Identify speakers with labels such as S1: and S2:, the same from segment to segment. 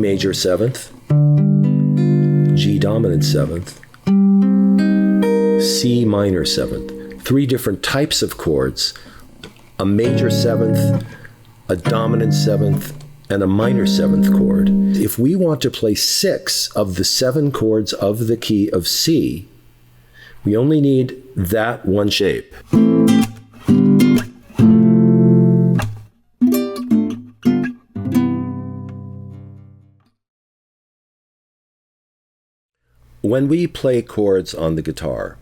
S1: major 7th, G dominant 7th, C minor 7th. 3 different types of chords, a major 7th, a dominant 7th, and a minor 7th chord. If we want to play 6 of the 7 chords of the key of C, we only need that one shape. When we play chords on the guitar,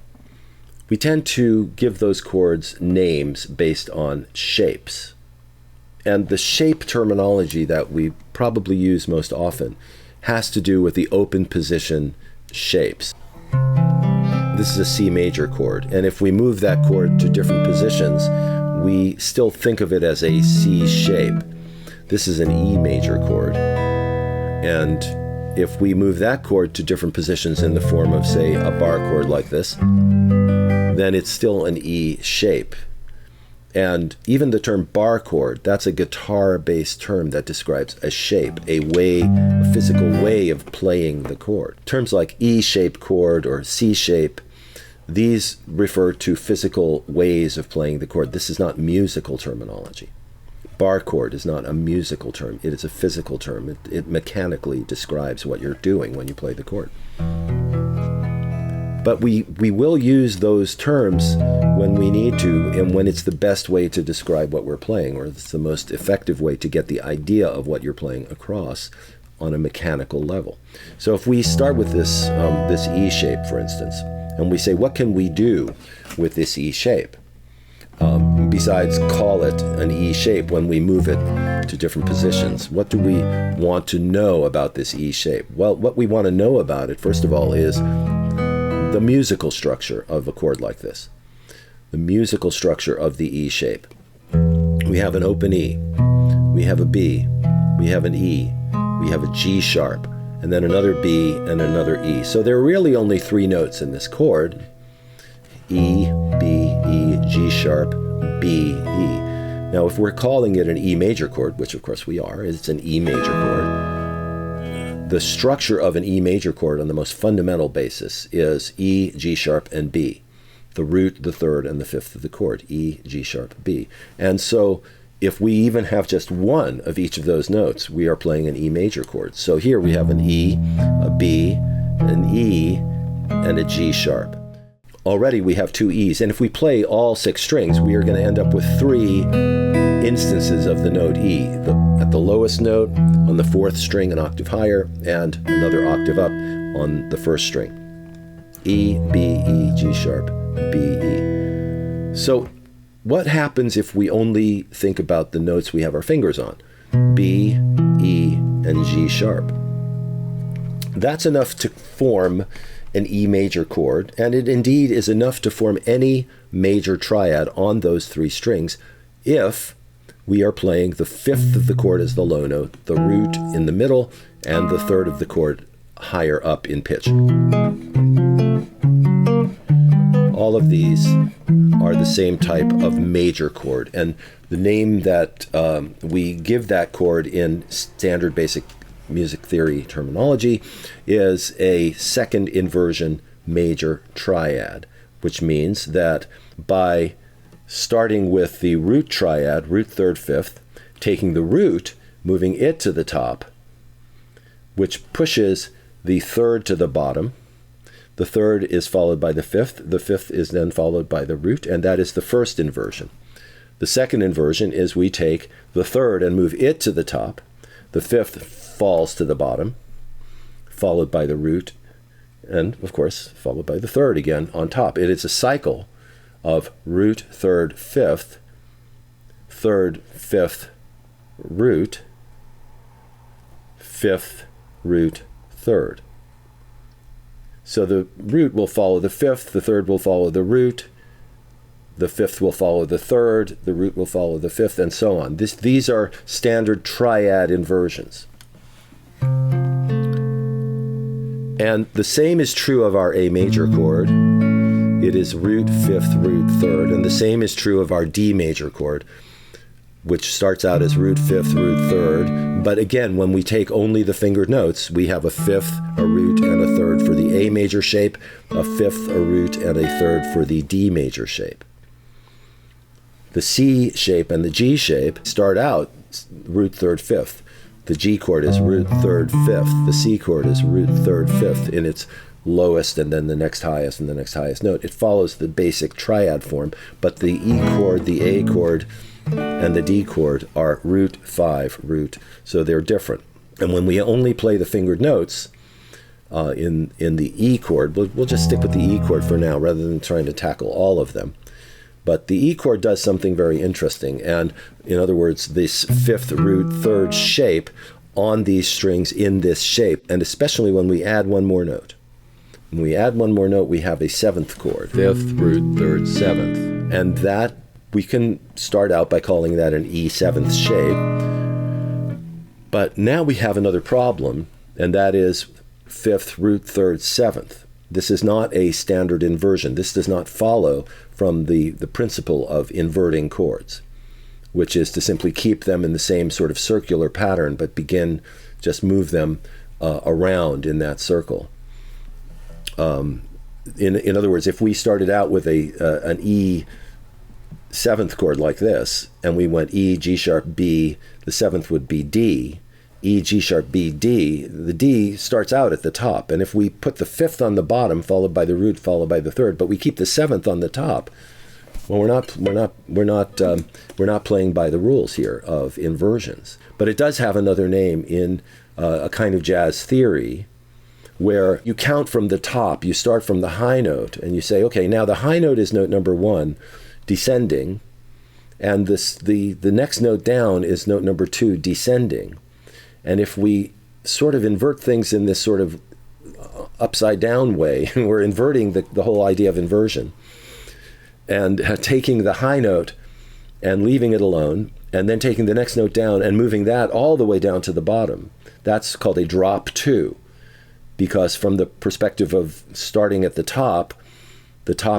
S1: we tend to give those chords names based on shapes. And the shape terminology that we probably use most often has to do with the open position shapes. This is a C major chord, and if we move that chord to different positions, we still think of it as a C shape. This is an E major chord, and if we move that chord to different positions in the form of, say, a bar chord like this, then it's still an E shape. And even the term bar chord, that's a guitar-based term that describes a shape, a way, a physical way of playing the chord. Terms like E-shape chord or C-shape, these refer to physical ways of playing the chord. This is not musical terminology. Bar chord is not a musical term. It is a physical term. It mechanically describes what you're doing when you play the chord. But we will use those terms when we need to and when it's the best way to describe what we're playing, or it's the most effective way to get the idea of what you're playing across on a mechanical level. So if we start with this, this E shape, for instance, and we say, what can we do with this E shape? Besides call it an E shape when we move it to different positions. What do we want to know about this E shape? Well, what we want to know about it, first of all, is the musical structure of a chord like this. The musical structure of the E shape. We have an open E, we have a B, we have an E, we have a G sharp, and then another B and another E. So there are really only 3 notes in this chord. E, B, E, G sharp, B, E. Now if we're calling it an E major chord, which of course we are, it's an E major chord, the structure of an E major chord on the most fundamental basis is E, G sharp, and B. The root, the third, and the fifth of the chord, E, G sharp, B. And so if we even have just one of each of those notes, we are playing an E major chord. So here we have an E, a B, an E, and a G sharp. Already we have 2 E's, and if we play all 6 strings, we are going to end up with 3 instances of the note E. At the lowest note, on the 4th string, an octave higher, and another octave up on the 1st string. E, B, E, G sharp, B, E. So what happens if we only think about the notes we have our fingers on? B, E, and G sharp. That's enough to form an E major chord, and it indeed is enough to form any major triad on those 3 strings if we are playing the 5th of the chord as the low note, the root in the middle, and the 3rd of the chord higher up in pitch. All of these are the same type of major chord, and the name that we give that chord in standard basic music theory terminology is a second inversion major triad, which means that by starting with the root triad, root, third, fifth, taking the root, moving it to the top, which pushes the third to the bottom. The third is followed by the fifth is then followed by the root, and that is the first inversion. The second inversion is we take the third and move it to the top. The fifth falls to the bottom, followed by the root, and of course followed by the third again on top. It is a cycle of root, third, fifth, root, fifth, root, third. So the root will follow the fifth, the third will follow the root, the fifth will follow the third, the root will follow the fifth, and so on. These are standard triad inversions. And the same is true of our A major chord. It is root, fifth, root, third. And the same is true of our D major chord, which starts out as root, fifth, root, third, But again, when we take only the fingered notes, we have a fifth, a root, and a third for the A major shape, a fifth, a root, and a third for the D major shape. The C shape and the G shape start out root, third, fifth. The G chord is root, third, fifth. The C chord is root, third, fifth in its lowest and then the next highest and the next highest note. It follows the basic triad form, but the E chord, the A chord, and the D chord are root, 5, root, so they're different. And when we only play the fingered notes in the E chord, we'll just stick with the E chord for now rather than trying to tackle all of them. But the E chord does something very interesting, and in other words, this fifth, root, third shape on these strings in this shape, and especially when we add one more note. When we add one more note, we have a seventh chord, fifth, root, third, seventh, and that we can start out by calling that an E7th shape. But now we have another problem, and that is fifth, root, third, seventh. This is not a standard inversion. This does not follow from the principle of inverting chords, which is to simply keep them in the same sort of circular pattern, but just move them around in that circle. In other words, if we started out with an E seventh chord like this, and we went E, G sharp, B, the seventh would be D, E, G sharp, B, D, the D starts out at the top, and if we put the fifth on the bottom, followed by the root, followed by the third, but we keep the seventh on the top, well, we're not playing by the rules here of inversions. But it does have another name in a kind of jazz theory, where you count from the top. You start from the high note, and you say, okay, now the high note is note number 1, descending, and the next note down is note number 2, descending. And if we sort of invert things in this sort of upside down way, we're inverting the whole idea of inversion, and taking the high note and leaving it alone, and then taking the next note down and moving that all the way down to the bottom. That's called a drop 2, because from the perspective of starting at the top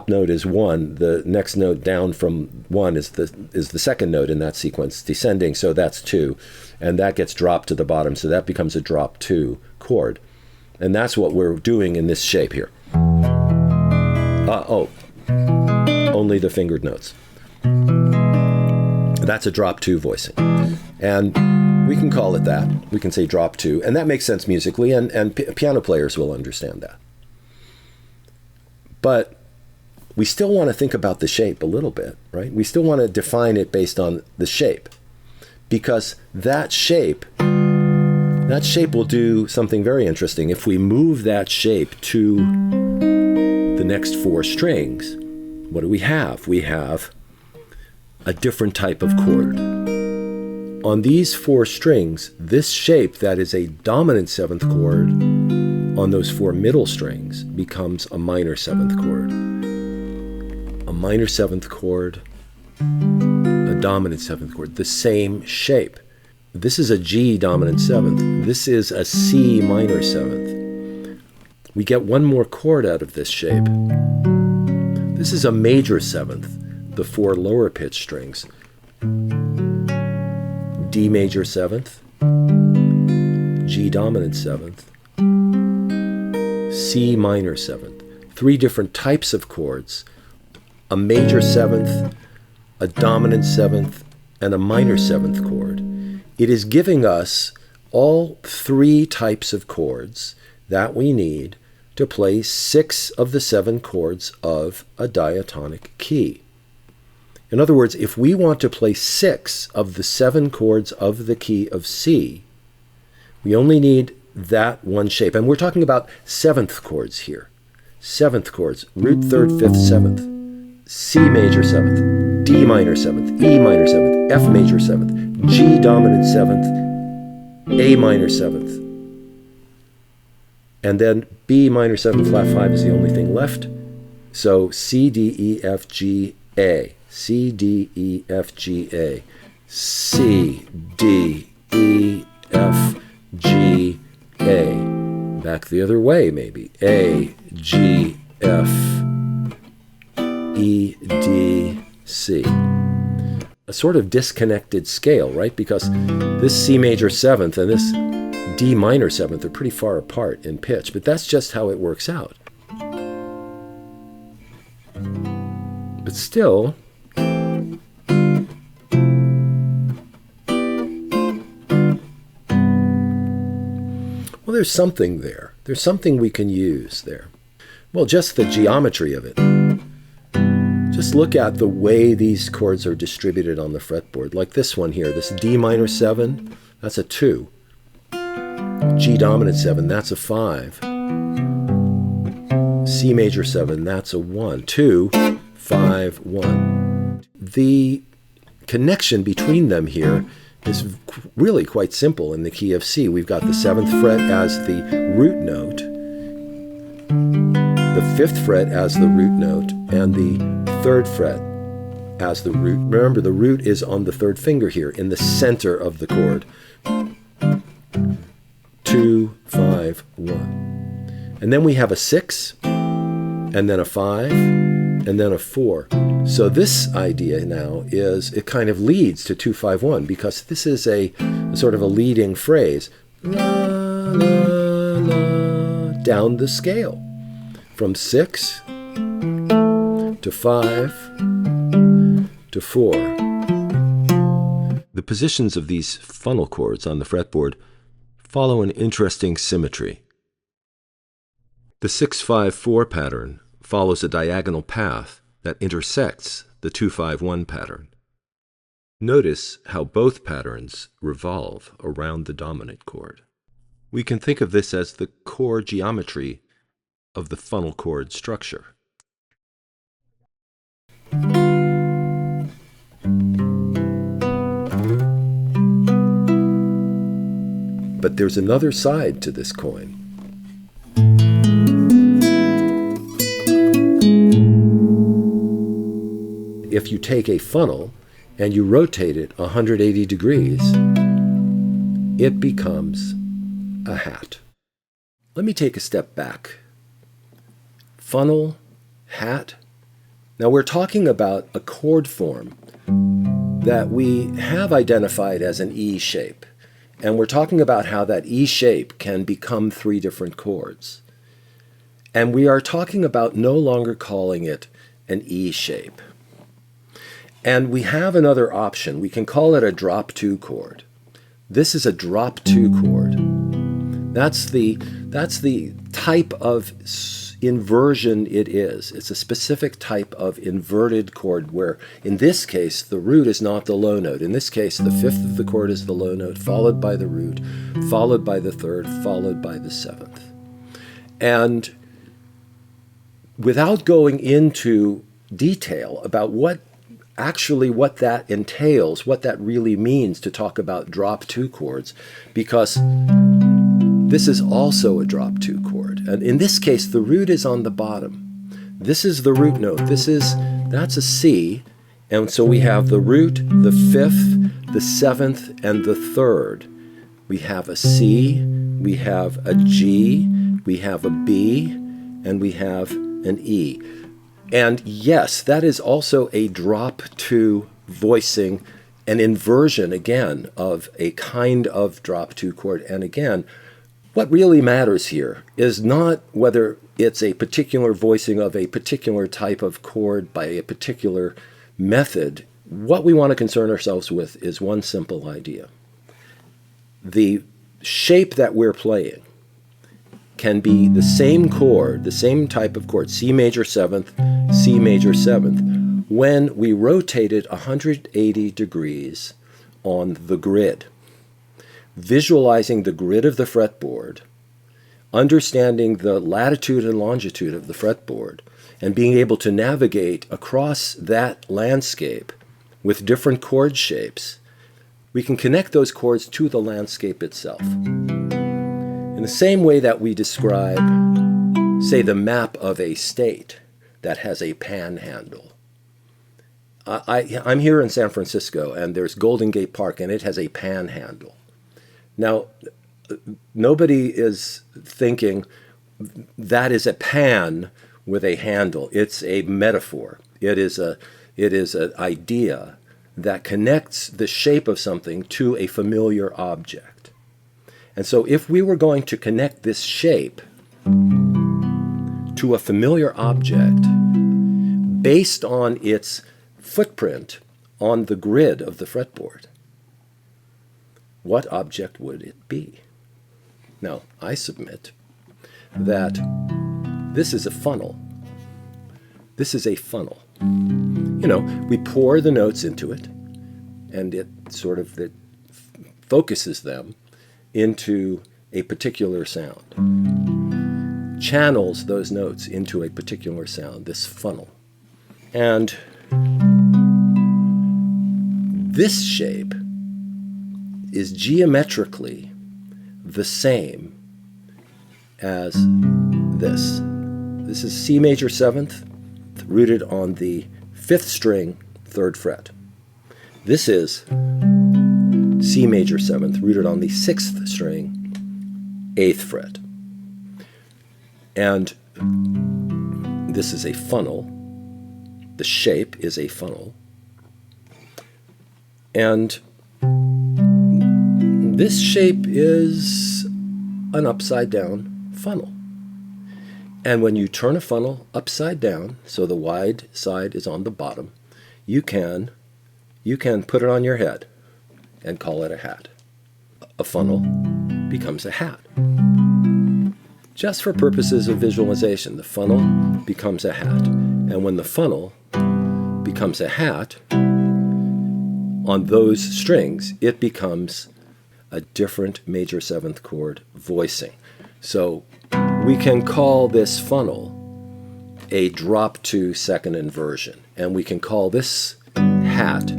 S1: note is 1, the next note down from 1 is the second note in that sequence, descending, so that's 2, and that gets dropped to the bottom, so that becomes a drop 2 chord. And that's what we're doing in this shape here. Only the fingered notes. That's a drop 2 voicing. And we can call it that. We can say drop 2, and that makes sense musically, and piano players will understand that. But we still want to think about the shape a little bit, right? We still want to define it based on the shape, because that shape will do something very interesting. If we move that shape to the next 4 strings, what do we have? We have a different type of chord. On these 4 strings, this shape that is a dominant 7th chord on those 4 middle strings becomes a minor 7th chord. A minor 7th chord, a dominant 7th chord, the same shape. This is a G dominant 7th. This is a C minor 7th. We get one more chord out of this shape. This is a major 7th, the 4 lower pitch strings. D major 7th, G dominant 7th, C minor 7th. 3 different types of chords, a major 7th, a dominant 7th, and a minor 7th chord. It is giving us all 3 types of chords that we need to play 6 of the 7 chords of a diatonic key. In other words, if we want to play 6 of the 7 chords of the key of C, we only need that one shape. And we're talking about 7th chords here. 7th chords, root 3rd, 5th, 7th, C major 7th, D minor 7th, E minor 7th, F major 7th, G dominant 7th, A minor 7th. And then B minor 7 flat 5 is the only thing left. So C, D, E, F, G, A. C, D, E, F, G, A. C, D, E, F, G, A. Back the other way, maybe. A, G, F, E, D, C. a sort of disconnected scale, right? Because this C major 7th and this D minor 7th are pretty far apart in pitch, but that's just how it works out. But still, well, there's something there. There's something we can use there. Well, just the geometry of it. Just look at the way these chords are distributed on the fretboard. Like this one here, this D minor 7, that's a 2. G dominant 7, that's a 5. C major 7, that's a 1. 2, 5, 1. The connection between them here is really quite simple in the key of C. We've got the 7th fret as the root note, the 5th fret as the root note, and the 3rd fret as the root. Remember, the root is on the 3rd finger here in the center of the chord. 2, 5, 1. And then we have a 6, and then a 5, and then a 4. So this idea now is, it kind of leads to 2, 5, 1, because this is a sort of a leading phrase. La, la, la, down the scale. From 6 to 5 to 4. The positions of these funnel chords on the fretboard follow an interesting symmetry. The 6-5-4 pattern follows a diagonal path that intersects the 2-5-1 pattern. Notice how both patterns revolve around the dominant chord. We can think of this as the core geometry of the funnel chord structure. But there's another side to this coin. If you take a funnel and you rotate it 180 degrees, it becomes a hat. Let me take a step back. Funnel, hat. Now we're talking about a chord form that we have identified as an E shape. And we're talking about how that E shape can become 3 different chords. And we are talking about no longer calling it an E shape. And we have another option. We can call it a drop 2 chord. This is a drop 2 chord. That's the type of inversion it is. It's a specific type of inverted chord where, in this case, the root is not the low note. In this case, the 5th of the chord is the low note, followed by the root, followed by the 3rd, followed by the 7th. And without going into detail about what that entails, what that really means to talk about drop 2 chords, because this is also a drop 2 chord. And in this case, the root is on the bottom. This is the root note. That's a C. And so we have the root, the 5th, the 7th, and the 3rd. We have a C, we have a G, we have a B, and we have an E. And yes, that is also a drop 2 voicing, an inversion, again, of a kind of drop 2 chord. And again, what really matters here is not whether it's a particular voicing of a particular type of chord by a particular method. What we want to concern ourselves with is one simple idea. The shape that we're playing can be the same chord, the same type of chord, C major 7th, C major 7th, when we rotate it 180 degrees on the grid. Visualizing the grid of the fretboard, understanding the latitude and longitude of the fretboard, and being able to navigate across that landscape with different chord shapes, we can connect those chords to the landscape itself. In the same way that we describe, say, the map of a state that has a panhandle. I'm here in San Francisco, and there's Golden Gate Park, and it has a panhandle. Now, nobody is thinking that is a pan with a handle. It's a metaphor. It is an idea that connects the shape of something to a familiar object. And so if we were going to connect this shape to a familiar object based on its footprint on the grid of the fretboard, what object would it be? Now, I submit that this is a funnel. This is a funnel. You know, we pour the notes into it, and it focuses them into a particular sound, channels those notes into a particular sound, this funnel. And this shape is geometrically the same as this. This is C major 7th, rooted on the 5th string, 3rd fret. This is C major 7th, rooted on the 6th string, 8th fret. And this is a funnel. The shape is a funnel. And this shape is an upside down funnel. And when you turn a funnel upside down, so the wide side is on the bottom, you can put it on your head and call it a hat. A funnel becomes a hat. Just for purposes of visualization, the funnel becomes a hat. And when the funnel becomes a hat, on those strings, it becomes a different major 7th chord voicing. So we can call this funnel a drop 2 second inversion, and we can call this hat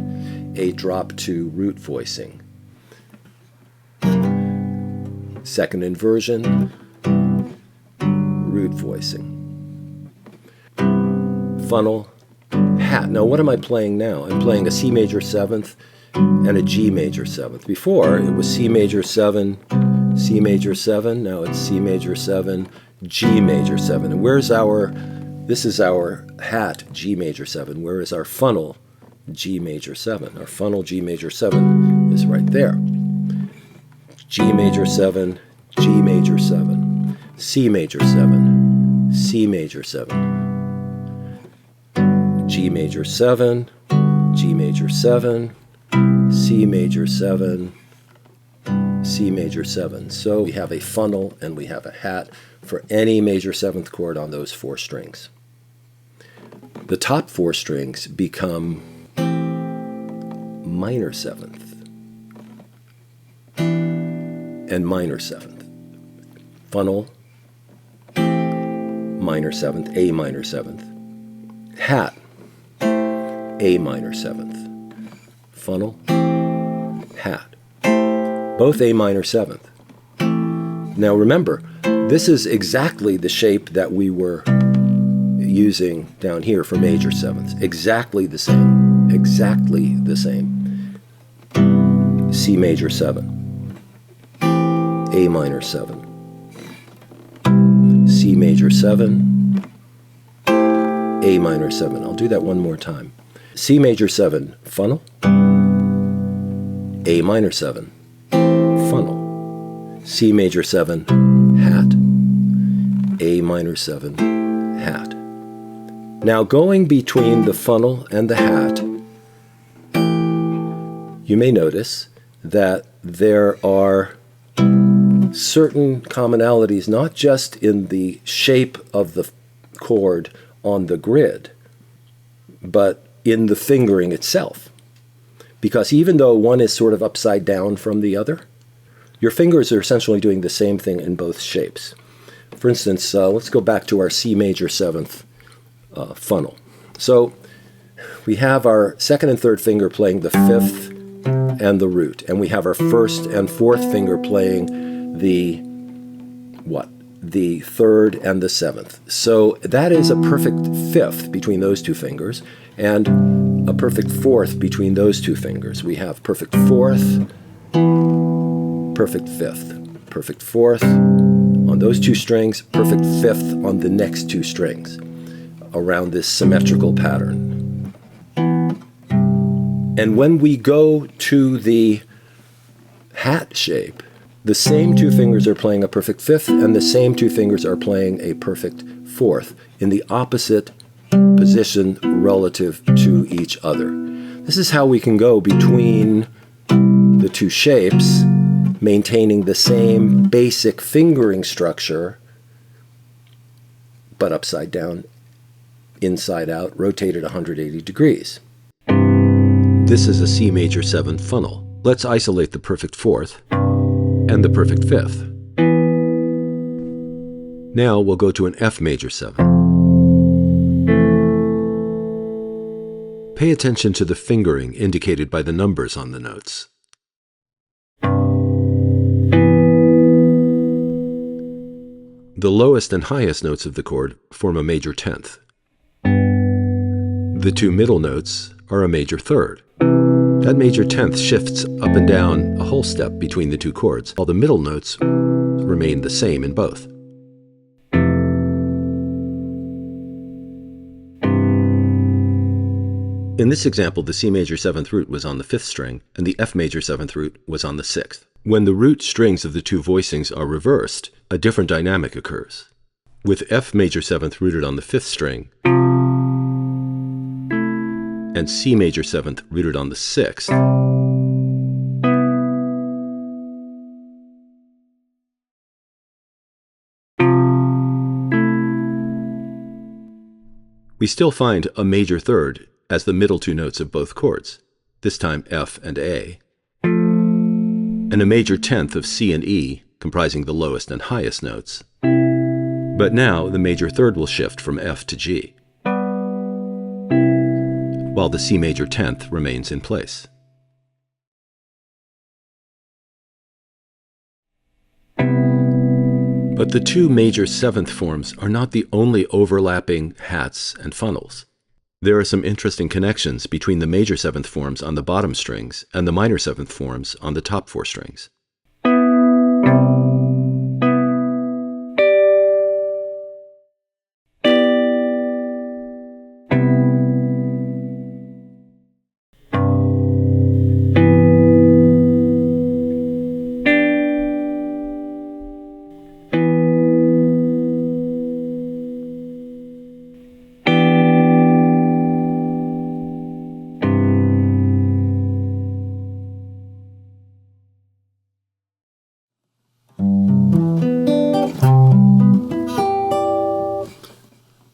S1: a drop 2 root voicing. Second inversion, root voicing. Funnel, hat. Now what am I playing now? I'm playing a C major 7th and a G major 7th. Before it was C major 7, C major 7, now it's C major 7, G major 7. And this is our hat, G major 7. Where is our funnel, G major 7? Our funnel, G major 7, is right there. G major 7, G major 7, C major 7, C major 7, G major 7, G major 7, C major 7, C major 7. So we have a funnel and we have a hat for any major 7th chord on those 4 strings. The top 4 strings become minor 7th and minor 7th. Funnel, minor 7th, A minor 7th. Hat, A minor 7th. Funnel, hat. Both A minor 7th. Now remember, this is exactly the shape that we were using down here for major 7ths. Exactly the same. Exactly the same. C major 7. A minor 7. C major 7. A minor 7. I'll do that one more time. C major 7, funnel. A minor 7, funnel. C major 7, hat. A minor 7, hat. Now going between the funnel and the hat, you may notice that there are certain commonalities, not just in the shape of the chord on the grid, but in the fingering itself. Because even though one is sort of upside down from the other, your fingers are essentially doing the same thing in both shapes. For instance, let's go back to our C major 7th funnel. So we have our 2nd and 3rd finger playing the 5th and the root, and we have our 1st and 4th finger playing the 3rd and the 7th. So that is a perfect 5th between those 2 fingers, and a perfect 4th between those 2 fingers. We have perfect 4th, perfect 5th, perfect 4th on those 2 strings, perfect 5th on the next 2 strings around this symmetrical pattern. And when we go to the hat shape, the same two fingers are playing a perfect fifth, and the same two fingers are playing a perfect fourth in the opposite position relative to each other. This is how we can go between the two shapes, maintaining the same basic fingering structure, but upside down, inside out, rotated 180 degrees. This is a C major 7th funnel. Let's isolate the perfect fourth and the perfect fifth. Now we'll go to an F major 7. Pay attention to the fingering indicated by the numbers on the notes. The lowest and highest notes of the chord form a major 10th. The two middle notes are a major 3rd. That major 10th shifts up and down a whole step between the two chords, while the middle notes remain the same in both. In this example, the C major 7th root was on the 5th string, and the F major 7th root was on the 6th. When the root strings of the two voicings are reversed, a different dynamic occurs. With F major 7th rooted on the 5th string, and C major 7th rooted on the 6th, we still find a major 3rd as the middle two notes of both chords, this time F and A, and a major 10th of C and E, comprising the lowest and highest notes. But now the major 3rd will shift from F to G, while the C major 10th remains in place. But the two major 7th forms are not the only overlapping hats and funnels. There are some interesting connections between the major 7th forms on the bottom strings and the minor 7th forms on the top 4 strings.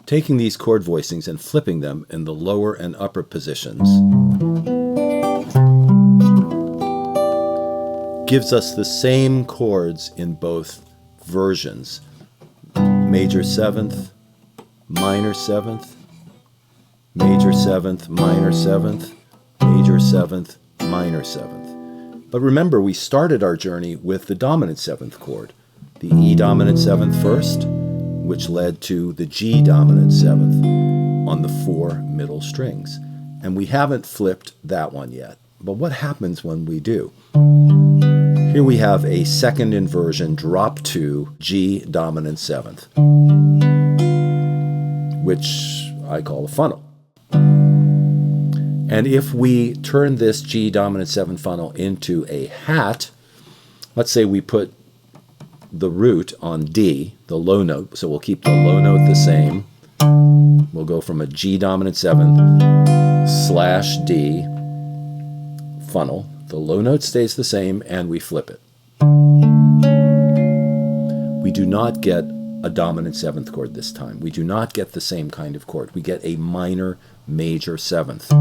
S1: Taking these chord voicings and flipping them in the lower and upper positions gives us the same chords in both versions. Major 7th, minor 7th, major 7th, minor 7th, major 7th, minor 7th. But remember, we started our journey with the dominant 7th chord, the E dominant 7th first, which led to the G dominant 7th on the 4 middle strings. And we haven't flipped that one yet. But what happens when we do? Here we have a second inversion drop to G dominant 7th, which I call a funnel. And if we turn this G dominant 7 funnel into a hat, let's say we put the root on D, the low note, so we'll keep the low note the same. We'll go from a G dominant 7th slash D funnel. The low note stays the same, and we flip it. We do not get a dominant 7th chord this time. We do not get the same kind of chord. We get a minor major 7th.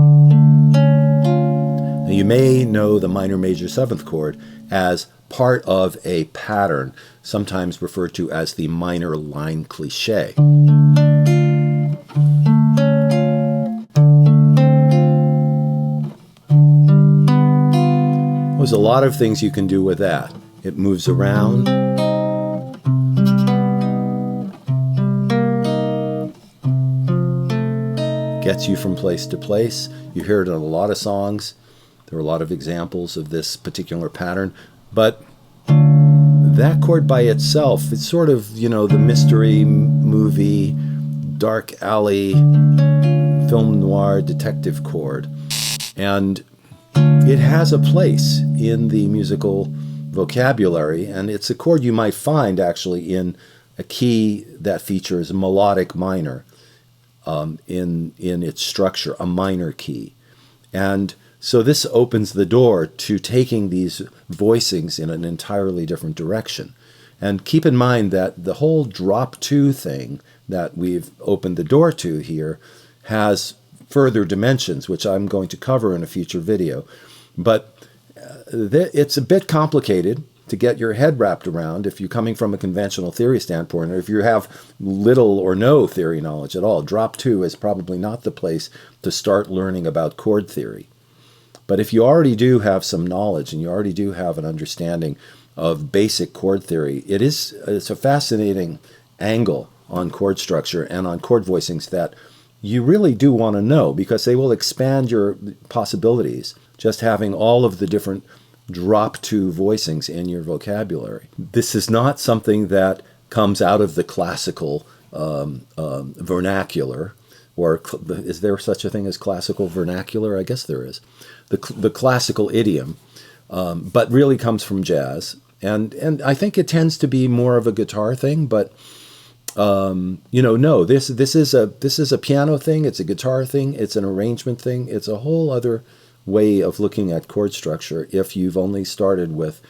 S1: Now you may know the minor major 7th chord as part of a pattern, sometimes referred to as the minor line cliché. There's a lot of things you can do with that. It moves around. Gets you from place to place. You hear it in a lot of songs. There are a lot of examples of this particular pattern. But that chord by itself, it's sort of, you know, the mystery movie, dark alley, film noir detective chord. And it has a place in the musical vocabulary, and it's a chord you might find actually in a key that features melodic minor in its structure, a minor key. And so this opens the door to taking these voicings in an entirely different direction. And keep in mind that the whole drop 2 thing that we've opened the door to here has further dimensions, which I'm going to cover in a future video. But it's a bit complicated to get your head wrapped around if you're coming from a conventional theory standpoint, or if you have little or no theory knowledge at all. Drop 2 is probably not the place to start learning about chord theory. But if you already do have some knowledge and you already do have an understanding of basic chord theory, it's a fascinating angle on chord structure and on chord voicings that you really do want to know, because they will expand your possibilities just having all of the different drop 2 voicings in your vocabulary. This is not something that comes out of the classical vernacular, or is there such a thing as classical vernacular? I guess there is. The classical idiom, but really comes from jazz. And I think it tends to be more of a guitar thing, but no, this is a piano thing, it's a guitar thing, it's an arrangement thing, it's a whole other way of looking at chord structure if you've only started with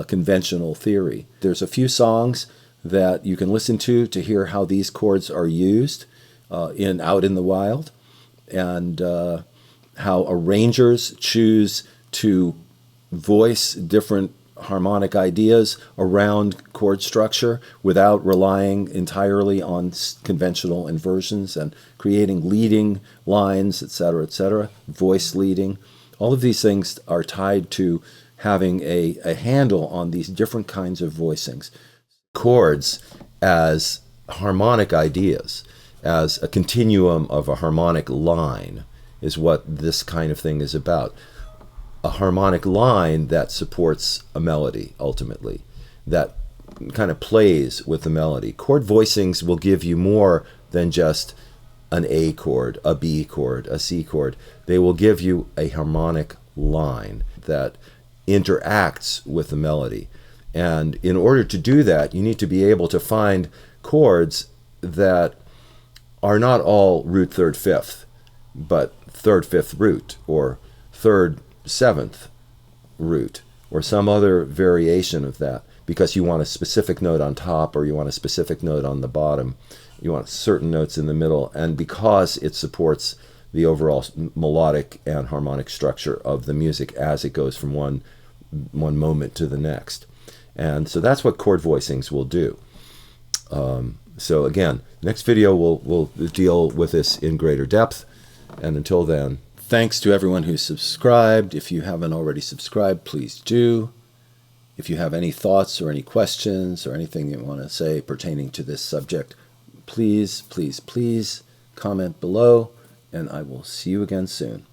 S1: conventional theory. There's a few songs that you can listen to hear how these chords are used out in the wild, and how arrangers choose to voice different harmonic ideas around chord structure without relying entirely on conventional inversions and creating leading lines, etc., voice leading. All of these things are tied to having a handle on these different kinds of voicings. Chords as harmonic ideas, as a continuum of a harmonic line, is what this kind of thing is about. A harmonic line that supports a melody, ultimately, that kind of plays with the melody. Chord voicings will give you more than just an A chord, a B chord, a C chord. They will give you a harmonic line that interacts with the melody. And in order to do that, you need to be able to find chords that are not all root 3rd 5th, but 3rd 5th root, or 3rd 7th root, or some other variation of that, because you want a specific note on top, or you want a specific note on the bottom, you want certain notes in the middle, and because it supports the overall melodic and harmonic structure of the music as it goes from one moment to the next. And so that's what chord voicings will do. So again, next video we'll deal with this in greater depth, and until then, thanks to everyone who's subscribed. If you haven't already subscribed, please do. If you have any thoughts or any questions or anything you want to say pertaining to this subject, please comment below, and I will see you again soon.